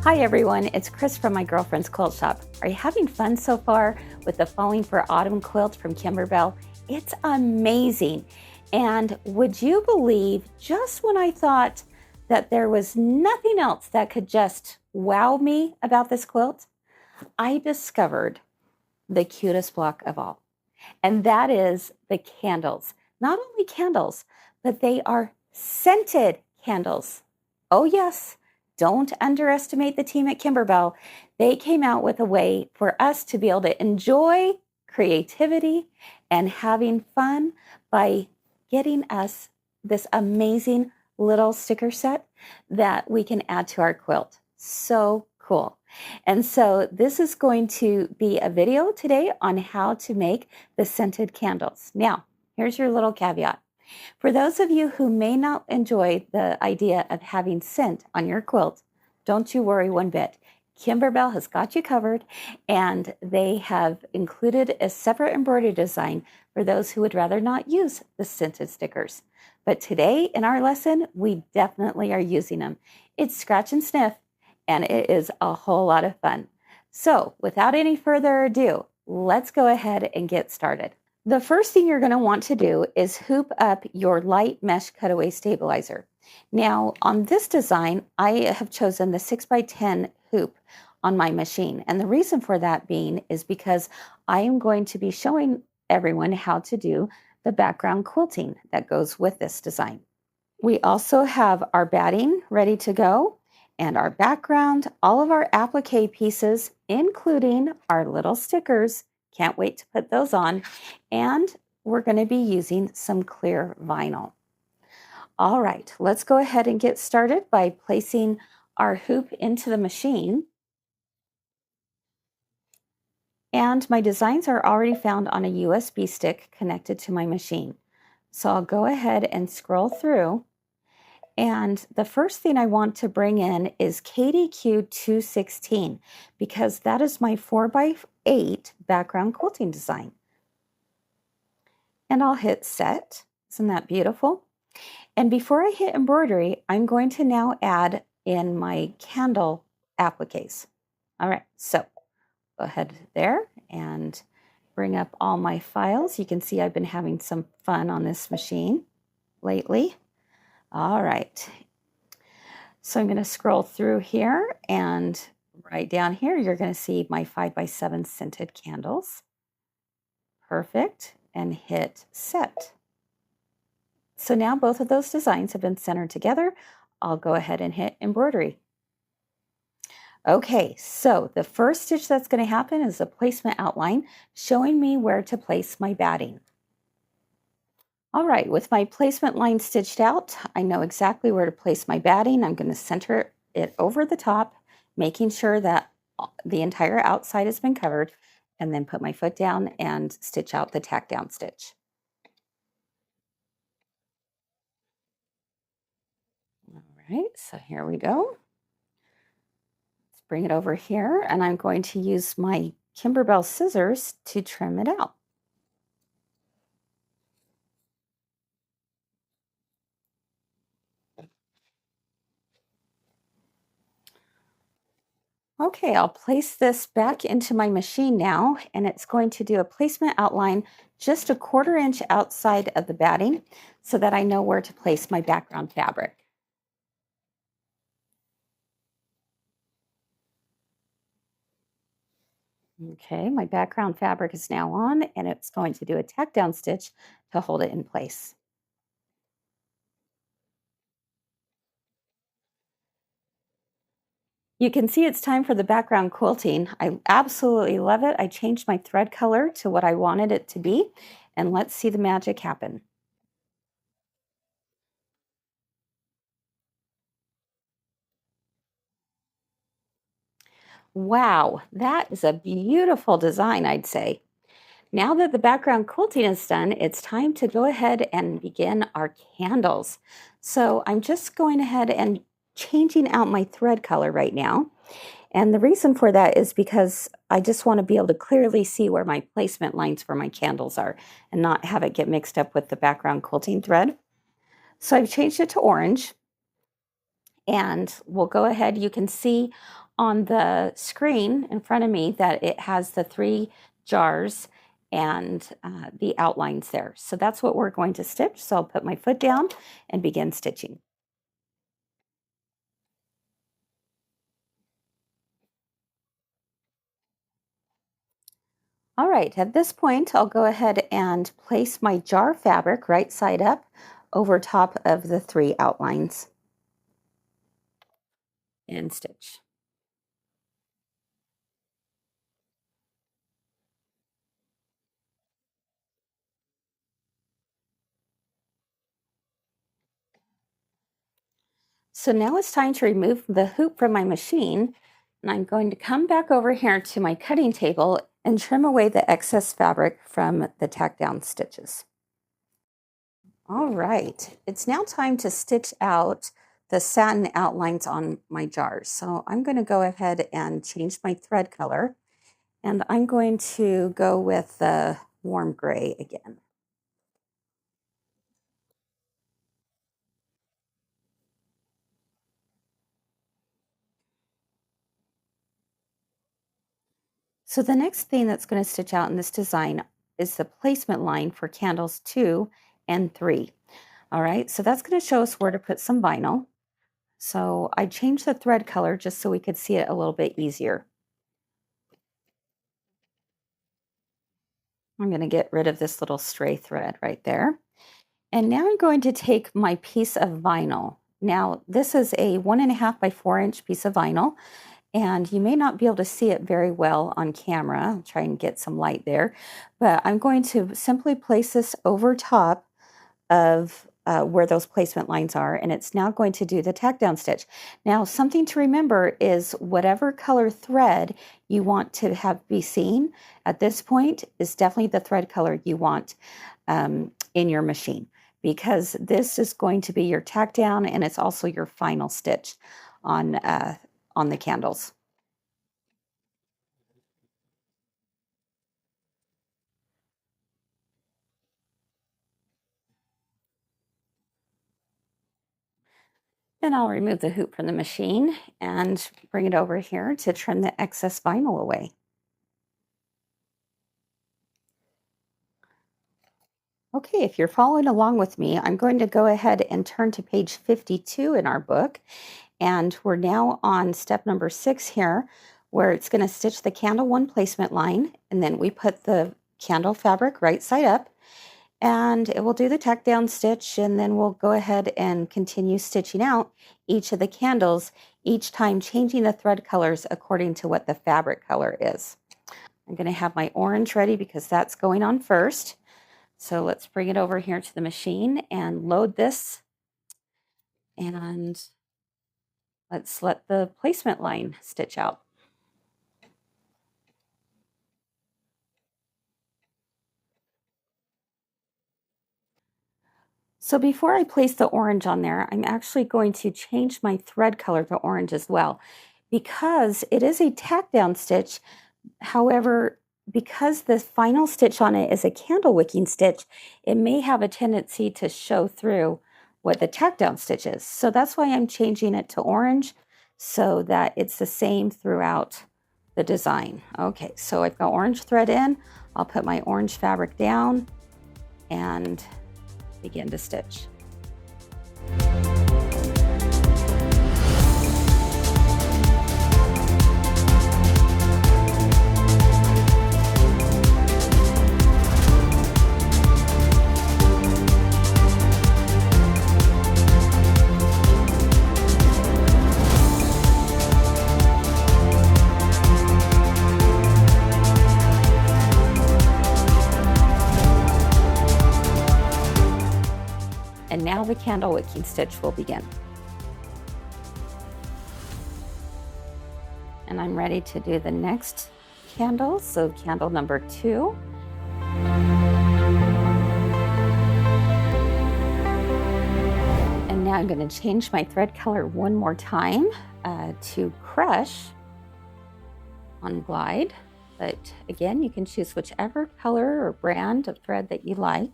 Hi everyone, it's Kris from my girlfriend's quilt shop. Are you having fun so far with the Falling for Autumn quilt from Kimberbell? It's amazing. And would you believe, just when I thought that there was nothing else that could just wow me about this quilt, I discovered the cutest block of all. And that is the candles. Not only candles, but they are scented candles. Oh yes. Don't underestimate the team at Kimberbell. They came out with a way for us to be able to enjoy creativity and having fun by getting us this amazing little sticker set that we can add to our quilt. So cool. And so this is going to be a video today on how to make the scented candles. Now, here's your little caveat. For those of you who may not enjoy the idea of having scent on your quilt, don't you worry one bit. Kimberbell has got you covered, and they have included a separate embroidery design for those who would rather not use the scented stickers. But today in our lesson, we definitely are using them. It's scratch and sniff, and it is a whole lot of fun. So without any further ado, let's go ahead and get started. The first thing you're going to want to do is hoop up your light mesh cutaway stabilizer. Now on this design, I have chosen the 6x10 hoop on my machine. And the reason for that being is because I am going to be showing everyone how to do the background quilting that goes with this design. We also have our batting ready to go and our background, all of our applique pieces, including our little stickers. Can't wait to put those on. And we're going to be using some clear vinyl. All right, let's go ahead and get started by placing our hoop into the machine. And my designs are already found on a USB stick connected to my machine. So I'll go ahead and scroll through. And the first thing I want to bring in is KDQ 216 because that is my 4x8 background quilting design. And I'll hit set. Isn't that beautiful? And before I hit embroidery, I'm going to now add in my candle appliques. All right, so go ahead there and bring up all my files. You can see I've been having some fun on this machine lately. All right, so I'm going to scroll through here, and right down here, you're going to see my 5x7 scented candles. Perfect, and hit set. So now both of those designs have been centered together. I'll go ahead and hit embroidery. Okay, so the first stitch that's going to happen is a placement outline showing me where to place my batting. All right, with my placement line stitched out, I know exactly where to place my batting. I'm going to center it over the top, making sure that the entire outside has been covered, and then put my foot down and stitch out the tack down stitch. All right, so here we go. Let's bring it over here, and I'm going to use my Kimberbell scissors to trim it out. Okay, I'll place this back into my machine now, and it's going to do a placement outline just 1/4 inch outside of the batting so that I know where to place my background fabric. Okay, my background fabric is now on, and it's going to do a tack down stitch to hold it in place. You can see it's time for the background quilting. I absolutely love it. I changed my thread color to what I wanted it to be, and let's see the magic happen. Wow, that is a beautiful design, I'd say. Now that the background quilting is done, it's time to go ahead and begin our candles. So I'm just going ahead and changing out my thread color right now. And the reason for that is because I just want to be able to clearly see where my placement lines for my candles are and not have it get mixed up with the background quilting thread. So I've changed it to orange. And we'll go ahead, you can see on the screen in front of me that it has the 3 jars and the outlines there. So that's what we're going to stitch. So I'll put my foot down and begin stitching. All right, at this point, I'll go ahead and place my jar fabric right side up over top of the 3 outlines and stitch. So now it's time to remove the hoop from my machine, and I'm going to come back over here to my cutting table and trim away the excess fabric from the tack down stitches. All right, it's now time to stitch out the satin outlines on my jars. So I'm going to go ahead and change my thread color, and I'm going to go with the warm gray again. So the next thing that's going to stitch out in this design is the placement line for candles 2 and 3. All right, so that's going to show us where to put some vinyl. So I changed the thread color just so we could see it a little bit easier. I'm going to get rid of this little stray thread right there. And now I'm going to take my piece of vinyl. Now this is a 1.5 by 4 inch piece of vinyl, and you may not be able to see it very well on camera. I'll try and get some light there, but I'm going to simply place this over top of where those placement lines are, and it's now going to do the tack down stitch. Now, something to remember is whatever color thread you want to have be seen at this point is definitely the thread color you want in your machine, because this is going to be your tack down and it's also your final stitch on the candles. Then I'll remove the hoop from the machine and bring it over here to trim the excess vinyl away. Okay, if you're following along with me, I'm going to go ahead and turn to page 52 in our book. And we're now on step number 6 here, where it's going to stitch the candle 1 placement line, and then we put the candle fabric right side up, and it will do the tack down stitch, and then we'll go ahead and continue stitching out each of the candles, each time changing the thread colors according to what the fabric color is. I'm going to have my orange ready because that's going on first. So let's bring it over here to the machine and load this, and let's let the placement line stitch out. So before I place the orange on there, I'm actually going to change my thread color to orange as well, because it is a tack down stitch. However, because the final stitch on it is a candle wicking stitch, it may have a tendency to show through what the tack down stitch is. So that's why I'm changing it to orange, so that it's the same throughout the design. Okay, so I've got orange thread in. I'll put my orange fabric down and begin to stitch. And now the candle wicking stitch will begin. And I'm ready to do the next candle, so candle number 2. And now I'm going to change my thread color one more time to Crush on Glide. But again, you can choose whichever color or brand of thread that you like.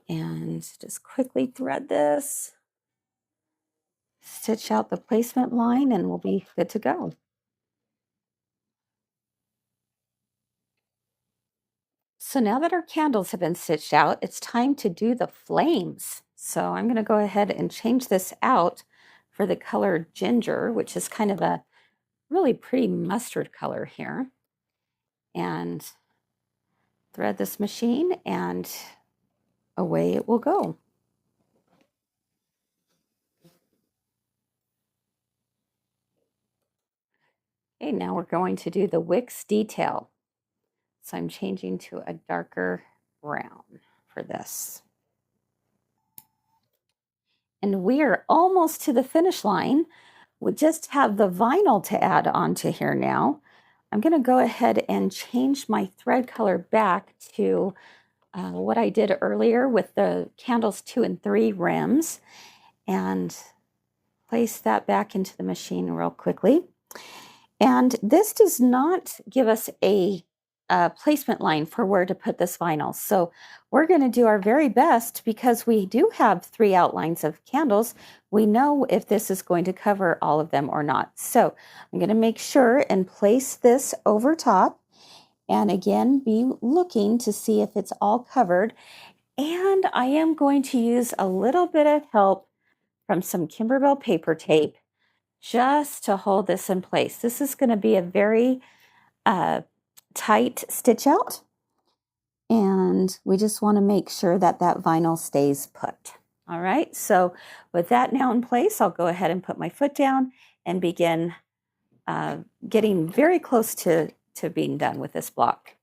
And just quickly thread this. stitch out the placement line and we'll be good to go. So now that our candles have been stitched out, it's time to do the flames. So I'm going to go ahead and change this out for the color ginger, which is kind of a really pretty mustard color here. And thread this machine and away it will go. Okay, now we're going to do the wicks detail. So I'm changing to a darker brown for this. And we are almost to the finish line. We just have the vinyl to add onto here now. I'm going to go ahead and change my thread color back to what I did earlier with the candles 2 and 3 rims, and place that back into the machine real quickly. And this does not give us a placement line for where to put this vinyl. So we're going to do our very best, because we do have 3 outlines of candles. We know if this is going to cover all of them or not. So I'm going to make sure and place this over top. And again, be looking to see if it's all covered. And I am going to use a little bit of help from some Kimberbell paper tape just to hold this in place. This is going to be a very tight stitch out, and we just want to make sure that that vinyl stays put. All right, so with that now in place, I'll go ahead and put my foot down and begin getting very close to being done with this block.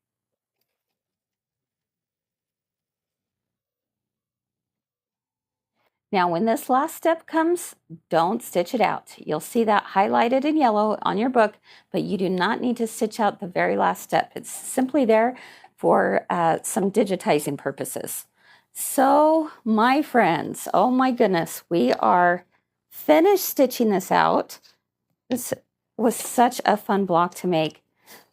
Now, when this last step comes, don't stitch it out. You'll see that highlighted in yellow on your book, but you do not need to stitch out the very last step. It's simply there for some digitizing purposes. So, my friends, oh my goodness, we are finished stitching this out. This was such a fun block to make,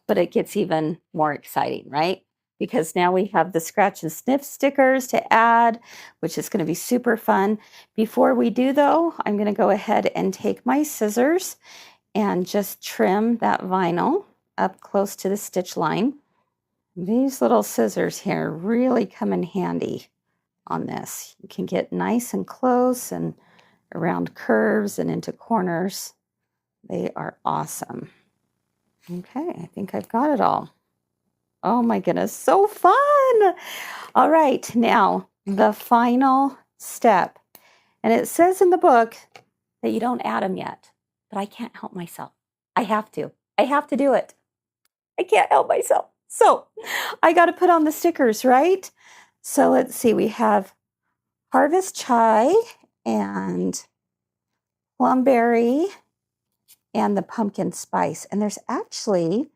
but it gets even more exciting, right? Because now we have the scratch and sniff stickers to add, which is going to be super fun. Before we do though, I'm going to go ahead and take my scissors and just trim that vinyl up close to the stitch line. These little scissors here really come in handy on this. You can get nice and close and around curves and into corners. They are awesome. Okay, I think I've got it all. Oh my goodness, so fun! All right, now the final step. And it says in the book that you don't add them yet, but I can't help myself. I have to. I have to do it. I can't help myself. So I got to put on the stickers, right? So let's see, we have Harvest Chai and Plumberry and the Pumpkin Spice. And there's actually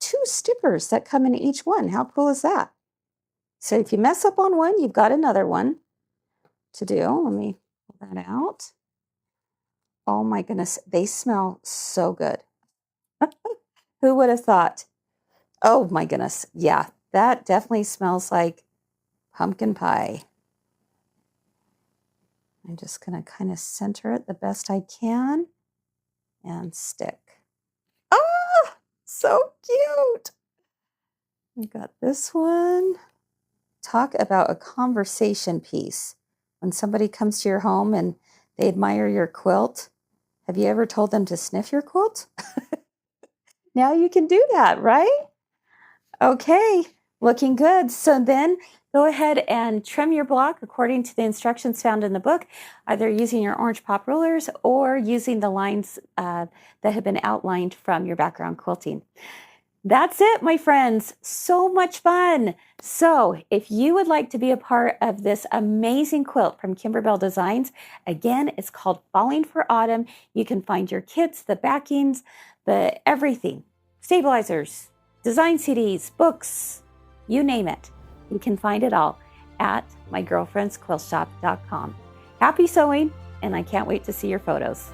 2 stickers that come in each one. How cool is that? So if you mess up on one, you've got another one to do. Let me pull that out. Oh my goodness, they smell so good. Who would have thought? Oh my goodness, yeah, that definitely smells like pumpkin pie. I'm just going to kind of center it the best I can and stick. Ah, so cute. We got this one. Talk about a conversation piece. When somebody comes to your home and they admire your quilt, have you ever told them to sniff your quilt? Now you can do that, right? Okay, looking good. So then go ahead and trim your block according to the instructions found in the book, either using your orange pop rulers or using the lines that have been outlined from your background quilting. That's it, my friends. So much fun. So if you would like to be a part of this amazing quilt from Kimberbell Designs, again, it's called Falling for Autumn. You can find your kits, the backings, the everything, stabilizers, design CDs, books, you name it. You can find it all at mygirlfriendsquiltshop.com. Happy sewing, and I can't wait to see your photos.